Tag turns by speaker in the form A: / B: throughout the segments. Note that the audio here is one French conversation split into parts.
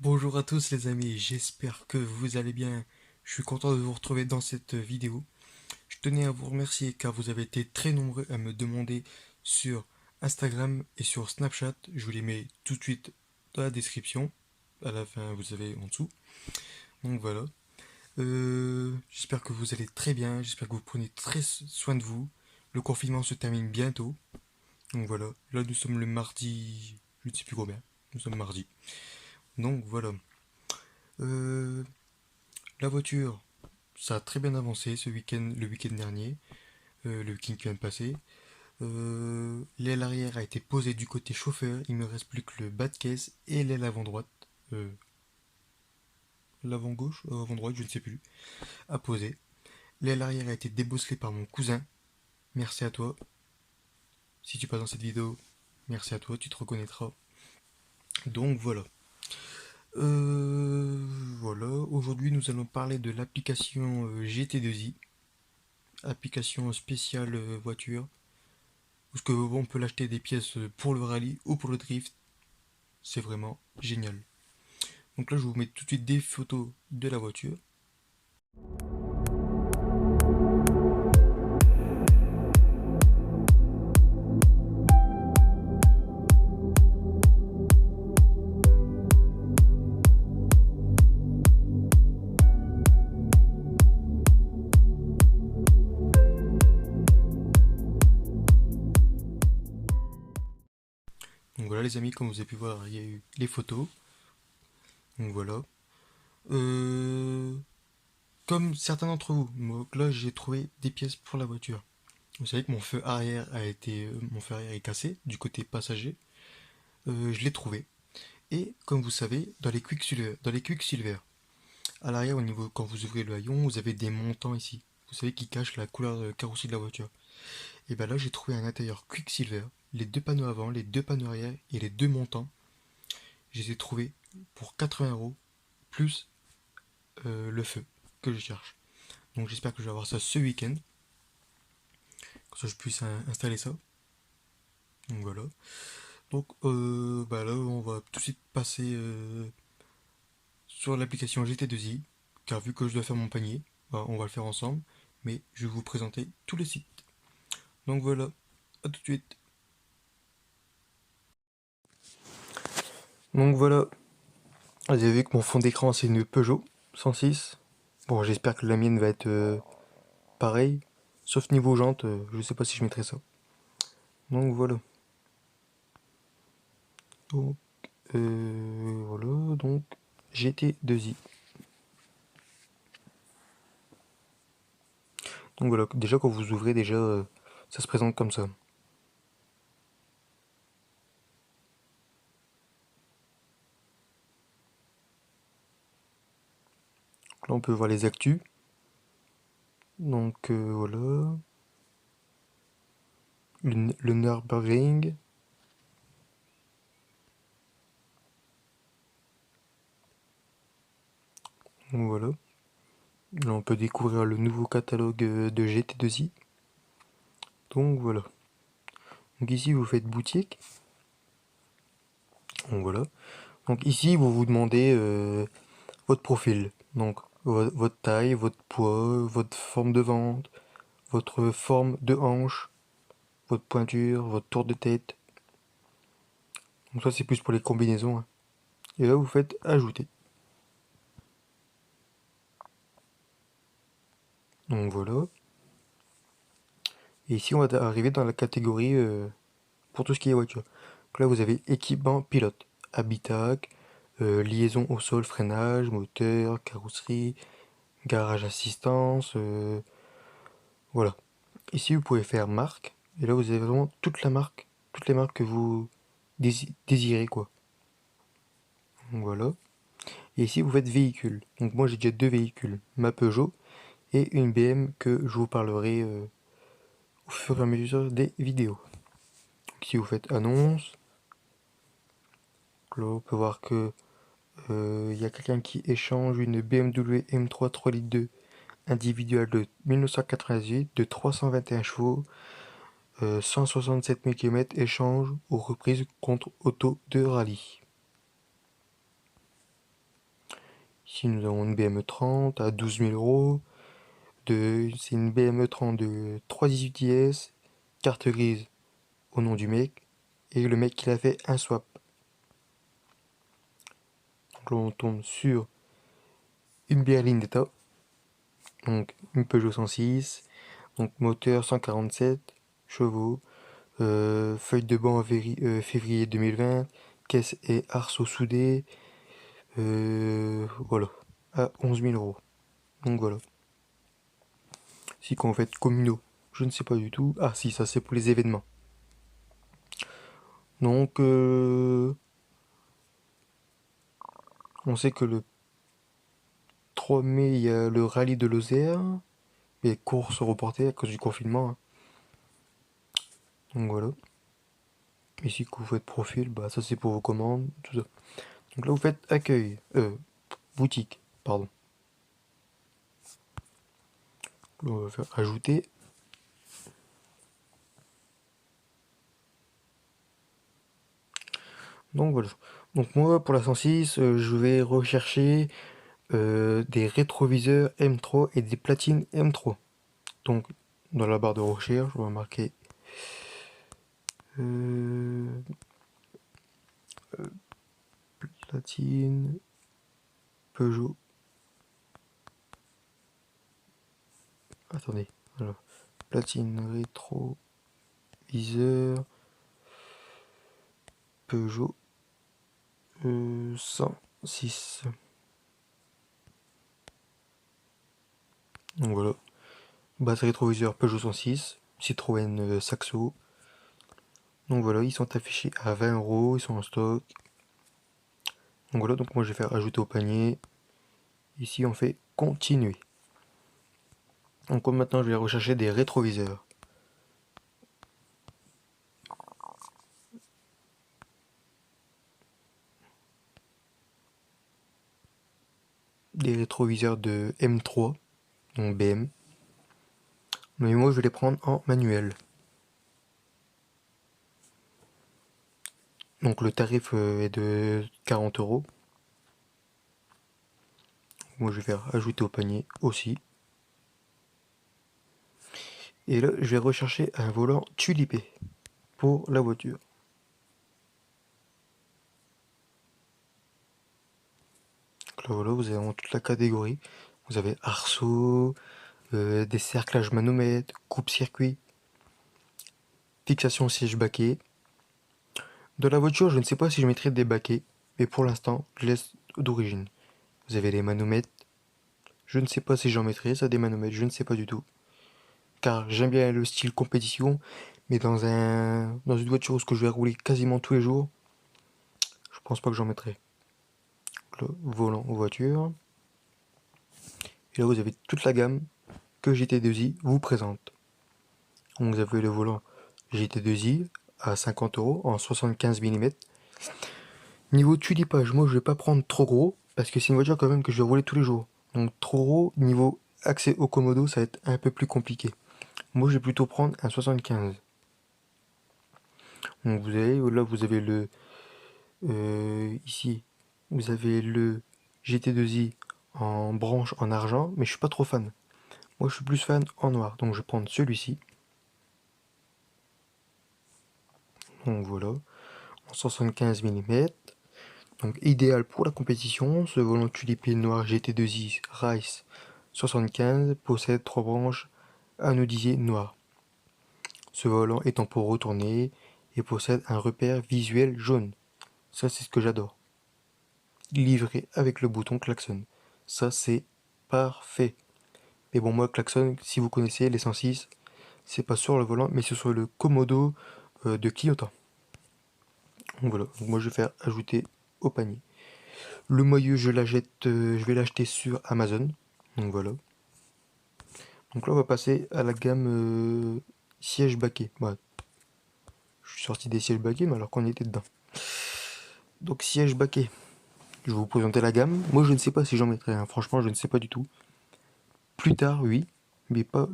A: Bonjour à tous les amis, j'espère que vous allez bien. Je suis content de vous retrouver dans cette vidéo. Je tenais à vous remercier car vous avez été très nombreux à me demander sur Instagram et sur Snapchat. Je vous les mets tout de suite dans la description. À la fin, vous avez en dessous. Donc voilà. J'espère que vous allez très bien. J'espère que vous prenez très soin de vous. Le confinement se termine bientôt. Donc voilà. Là, nous sommes le mardi. Je ne sais plus combien. Nous sommes mardi. Donc voilà. Euh, la voiture. Ça a très bien avancé ce week-end, le week-end dernier, le week-end qui vient de passer. L'aile arrière a été posée du côté chauffeur, il me reste plus que le bas de caisse et l'aile avant droite, euh, l'avant gauche, avant droite, je ne sais plus, à poser. L'aile arrière a été débosselée par mon cousin, merci à toi. Si tu passes dans cette vidéo, merci à toi, tu te reconnaîtras. Donc voilà. Voilà, aujourd'hui nous allons parler de l'application GT2i, application spéciale voiture. Parce qu'on peut l'acheter des pièces pour le rallye ou pour le drift. C'est vraiment génial. Donc là, je vous mets tout de suite des photos de la voiture. Donc voilà les amis, comme vous avez pu voir, il y a eu les photos. Donc voilà. Euh, Comme certains d'entre vous, moi, là j'ai trouvé des pièces pour la voiture. Vous savez que mon feu arrière est cassé du côté passager. Je l'ai trouvé. Et comme vous savez, dans les Quicksilver, à l'arrière au niveau quand vous ouvrez le haillon, vous avez des montants ici. Vous savez qui cachent la couleur de carrosserie de la voiture. Et ben là, j'ai trouvé un intérieur Quicksilver, les deux panneaux avant, les deux panneaux arrière et les deux montants. Je les ai trouvés pour 80 € plus le feu que je cherche. Donc j'espère que je vais avoir ça ce week-end, comme ça je puisse installer ça. Donc voilà. Donc bah là, on va tout de suite passer sur l'application GT2i, car vu que je dois faire mon panier, bah, on va le faire ensemble, mais je vais vous présenter tout le site. Donc voilà, à tout de suite. Donc voilà, vous avez vu que mon fond d'écran c'est une Peugeot 106. Bon, j'espère que la mienne va être pareil, sauf niveau jante, je sais pas si je mettrai ça. Donc voilà. Donc, voilà, donc GT2i. Donc voilà, déjà quand vous ouvrez, déjà ça se présente comme ça. Là on peut voir les actus. Donc voilà. Le Nürburgring. Donc voilà. Là on peut découvrir le nouveau catalogue de GT2i. Donc voilà. Donc ici vous faites boutique. Donc voilà. Donc ici vous vous demandez votre profil. Donc votre taille, votre poids, votre forme de ventre, votre forme de hanche, votre pointure, votre tour de tête. Donc ça c'est plus pour les combinaisons, hein. Et là vous faites ajouter. Donc voilà. Et ici on va arriver dans la catégorie pour tout ce qui est voiture. Donc là vous avez équipement pilote, habitacle, liaison au sol, freinage, moteur, carrosserie, garage assistance, voilà. Ici vous pouvez faire marque. Et là vous avez vraiment toute la marque, toutes les marques que vous désirez quoi. Donc voilà. Et ici vous faites véhicule. Donc moi j'ai déjà deux véhicules, ma Peugeot et une BM que je vous parlerai au fur et à mesure des vidéos. Donc ici vous faites annonce. Donc là on peut voir que il y a quelqu'un qui échange une BMW M3 3 litres 2 individuelle de 1998 de 321 chevaux, 167 000 km échange ou reprise contre auto de rallye. Ici, nous avons une BM30 à 12 000 euros. C'est une BM30 de 318 IS, carte grise au nom du mec. Et le mec, il a fait un swap. Donc là, on tombe sur une berline d'état. Donc, une Peugeot 106. Donc, moteur 147 chevaux. Feuille de banc février 2020. Caisse et arceau soudé. Voilà. À 11 000 euros. Donc voilà. Si qu'on fait communaux, je ne sais pas du tout. Ah si, ça c'est pour les événements. Donc on sait que le 3 mai il y a le rallye de Lozère. Les courses reportées à cause du confinement, hein. Donc voilà. Ici que vous faites profil, bah ça c'est pour vos commandes, tout ça. Donc là vous faites accueil, boutique, pardon. Là, on va faire ajouter. Donc voilà. Donc moi pour la 106, je vais rechercher des rétroviseurs M3 et des platines M3. Donc dans la barre de recherche, on va marquer euh, platine, Peugeot. Attendez, alors platine, rétroviseur, Peugeot 106. Donc voilà, base rétroviseur Peugeot 106, Citroën Saxo. Donc voilà, ils sont affichés à 20 euros, ils sont en stock. Donc voilà, donc moi je vais faire ajouter au panier. Ici on fait continuer. Donc comme maintenant je vais rechercher des rétroviseurs. Des rétroviseurs de M3, donc BM. Mais moi je vais les prendre en manuel. Donc le tarif est de 40 euros. Moi je vais faire ajouter au panier aussi. Et là je vais rechercher un volant tulipé pour la voiture. Donc là voilà, vous avez toute la catégorie. Vous avez arceau, des cerclages manomètres, coupe-circuit, fixation siège baquet. De la voiture, je ne sais pas si je mettrai des baquets, mais pour l'instant, je laisse d'origine. Vous avez les manomètres. Je ne sais pas si j'en mettrai, ça des manomètres, je ne sais pas du tout. Car j'aime bien le style compétition, mais dans une voiture où je vais rouler quasiment tous les jours, je pense pas que j'en mettrai. Le volant voiture. Et là, vous avez toute la gamme que GT2i vous présente. Donc, vous avez le volant GT2i à 50 euros en 75 mm. Niveau tulipage, moi je vais pas prendre trop gros parce que c'est une voiture quand même que je vais rouler tous les jours. Donc trop gros, niveau accès au commodo, ça va être un peu plus compliqué. Moi je vais plutôt prendre un 75. Donc vous avez, là vous avez le ici, vous avez le GT2i en branche en argent, mais je suis pas trop fan. Moi je suis plus fan en noir, donc je vais prendre celui-ci. Donc voilà, en 75 mm. Donc idéal pour la compétition, ce volant tulipé noir GT2i Rice 75 possède 3 branches anodisées noires. Ce volant est en peau retournée et possède un repère visuel jaune. Ça c'est ce que j'adore. Livré avec le bouton klaxon. Ça c'est parfait. Mais bon moi klaxon, si vous connaissez les 106, c'est pas sur le volant mais c'est sur le Komodo de Kyoto. Donc voilà, donc moi je vais faire ajouter au panier. Le maillot je je vais l'acheter sur Amazon. Donc voilà. Donc là on va passer à la gamme siège baquet. Ouais, je suis sorti des sièges baquets mais alors qu'on était dedans. Donc siège baquet. Je vais vous présenter la gamme. Moi je ne sais pas si j'en mettrai un. Franchement je ne sais pas du tout. Plus tard oui, mais pas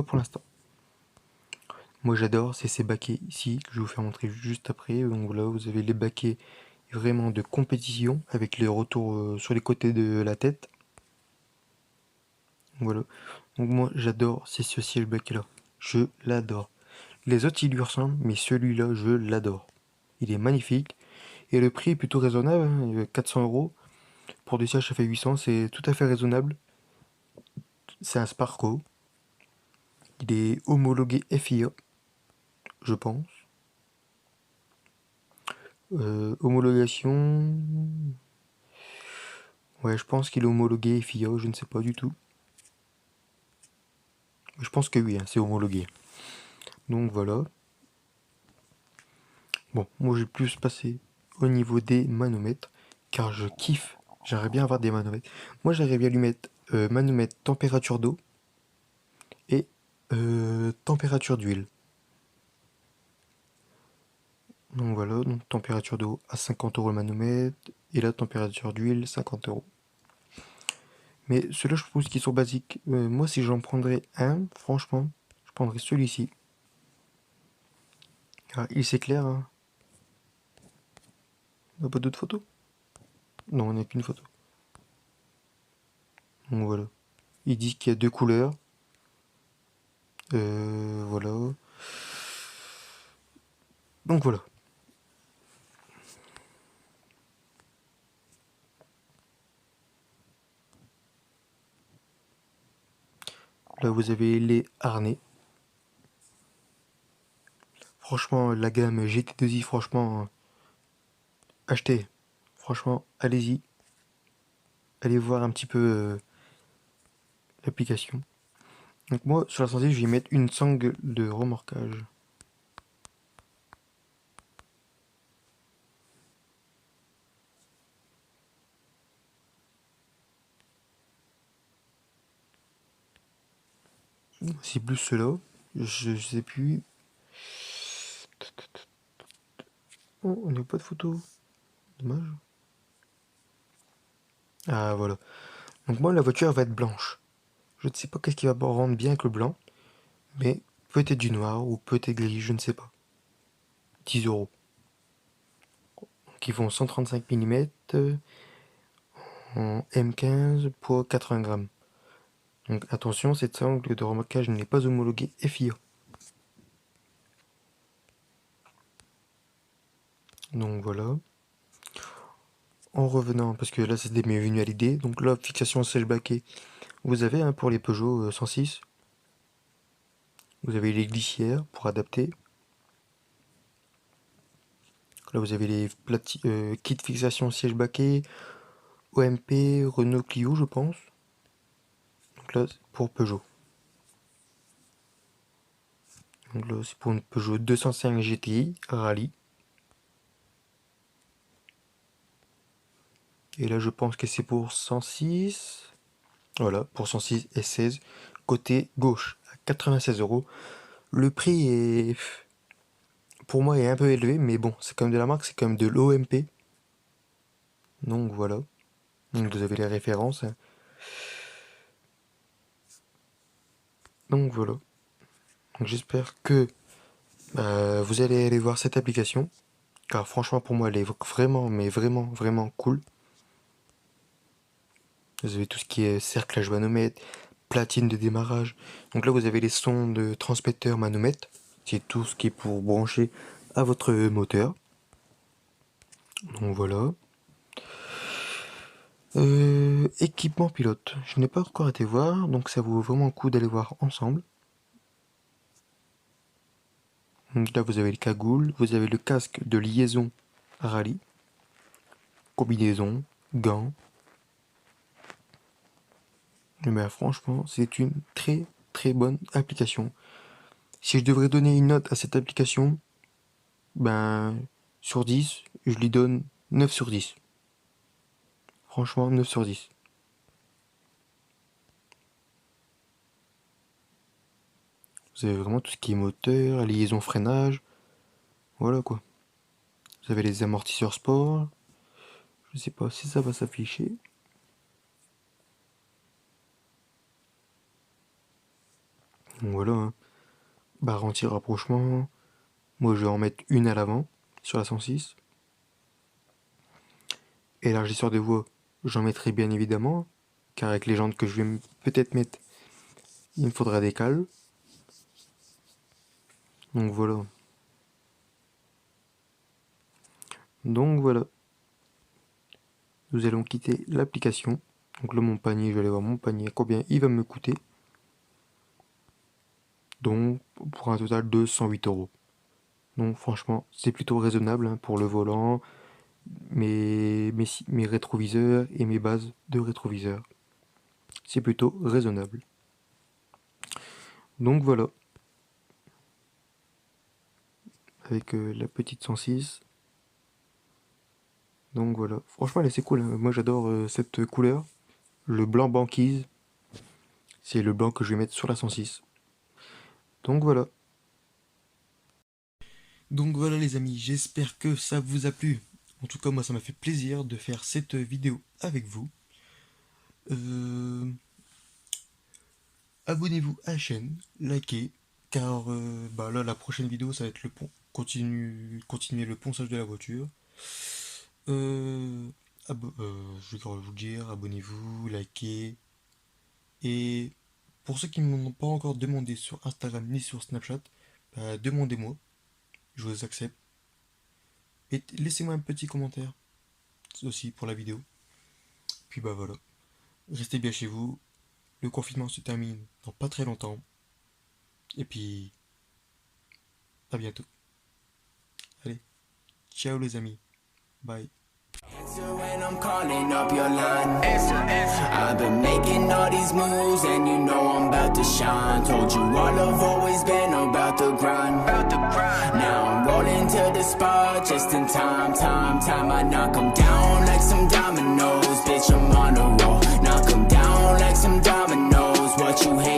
A: pour l'instant. Moi j'adore, c'est ces baquets ici que je vais vous faire montrer juste après. Donc là vous avez les baquets vraiment de compétition avec les retours sur les côtés de la tête. Voilà. Donc moi j'adore ce siège baquet là. Je l'adore. Les autres ils lui ressemblent, mais celui-là je l'adore. Il est magnifique. Et le prix est plutôt raisonnable, hein, 400 €. Pour des sièges ça fait 800, c'est tout à fait raisonnable. C'est un Sparco. Il est homologué FIA, je pense. Homologation. Ouais, je pense qu'il est homologué FIA, je ne sais pas du tout. Je pense que oui, hein, c'est homologué. Donc voilà. Bon, moi j'ai plus passé au niveau des manomètres, car je kiffe. J'aimerais bien avoir des manomètres. Moi j'aimerais bien lui mettre manomètre température d'eau et température d'huile. Donc voilà, donc température d'eau à 50 € le manomètre, et la température d'huile 50 €. Mais ceux-là je trouve qu'ils sont basiques. Moi si j'en prendrais un, franchement, je prendrais celui-ci. Ah, il s'éclaire, hein. On n'a pas d'autres photos? Non, on n'a qu'une photo. Donc voilà. Ils disent qu'il y a deux couleurs. Voilà. Donc voilà. Là vous avez les harnais. Franchement, la gamme GT2i, franchement, achetez. Franchement, allez-y. Allez voir un petit peu l'application. Donc moi, sur la santé, je vais y mettre une sangle de remorquage. C'est plus cela. Je sais plus. Oh, on n'a pas de photo. Dommage. Ah voilà. Donc moi, la voiture va être blanche. Je ne sais pas qu'est-ce qui va rendre bien avec le blanc. Mais peut-être du noir ou peut-être gris, je ne sais pas. 10 €. Donc ils font 135 mm en M15 pour 80 grammes. Donc attention, cette sangle de remorquage n'est pas homologuée FIA. Donc voilà. En revenant, parce que là c'était mes venu à l'idée, donc là fixation sèche baquet, vous avez pour les Peugeot 106, vous avez les glissières pour adapter. Là vous avez les kits fixation siège baquet, OMP, Renault Clio je pense. Donc là c'est pour Peugeot. Donc là c'est pour une Peugeot 205 GTI Rallye. Et là je pense que c'est pour 106. Voilà, pour 106 et 16. Côté gauche, à 96 €. Le prix est, pour moi, est un peu élevé, mais bon, c'est quand même de la marque, c'est quand même de l'OMP. Donc voilà. Donc vous avez les références, hein. Donc voilà. Donc j'espère que vous allez aller voir cette application. Car franchement, pour moi, elle est vraiment, mais vraiment, vraiment cool. Vous avez tout ce qui est cerclage manomètre, platine de démarrage. Donc là, vous avez les sons de transmetteur manomètre. C'est tout ce qui est pour brancher à votre moteur. Donc voilà. Équipement pilote. Je n'ai pas encore été voir, donc ça vaut vraiment le coup d'aller voir ensemble. Donc là, vous avez le cagoule, vous avez le casque de liaison rallye, combinaison, gants. Mais franchement, c'est une très très bonne application. Si je devrais donner une note à cette application, ben sur 10, je lui donne 9 sur 10. Franchement, 9 sur 10. Vous avez vraiment tout ce qui est moteur, liaison freinage. Voilà quoi. Vous avez les amortisseurs sport. Je sais pas si ça va s'afficher. Donc voilà, hein. Barre anti-rapprochement. Moi je vais en mettre une à l'avant sur la 106. élargisseur de voix, j'en mettrai bien évidemment, car avec les jantes que je vais peut-être mettre, il me faudra des cales. Donc voilà. Nous allons quitter l'application. Donc là, mon panier, je vais aller voir mon panier, combien il va me coûter. Donc, pour un total de 108 €. Donc franchement, c'est plutôt raisonnable hein, pour le volant, mes rétroviseurs et mes bases de rétroviseurs. C'est plutôt raisonnable. Donc voilà. Avec la petite 106. Donc voilà. Franchement, elle est assez cool. Hein. Moi, j'adore cette couleur. Le blanc banquise. C'est le blanc que je vais mettre sur la 106. Donc voilà. Donc voilà les amis, j'espère que ça vous a plu. En tout cas, moi, ça m'a fait plaisir de faire cette vidéo avec vous. Abonnez-vous à la chaîne, likez, car là, la prochaine vidéo, ça va être le pont. Continuer le ponçage de la voiture. Je vais vous dire, abonnez-vous, likez. Et pour ceux qui ne m'ont pas encore demandé sur Instagram ni sur Snapchat, demandez-moi. Je vous accepte. Et laissez-moi un petit commentaire aussi pour la vidéo. Puis voilà. Restez bien chez vous. Le confinement se termine dans pas très longtemps. Et puis, à bientôt. Allez, ciao les amis. Bye.
B: When I'm calling up your line, I've been making all these moves and you know I'm about to shine. Told you all I've always been about the grind. Now I'm rolling to the spot just in time. I knock 'em down like some dominoes. Bitch, I'm on a roll. Knock 'em down like some dominoes. What you hate?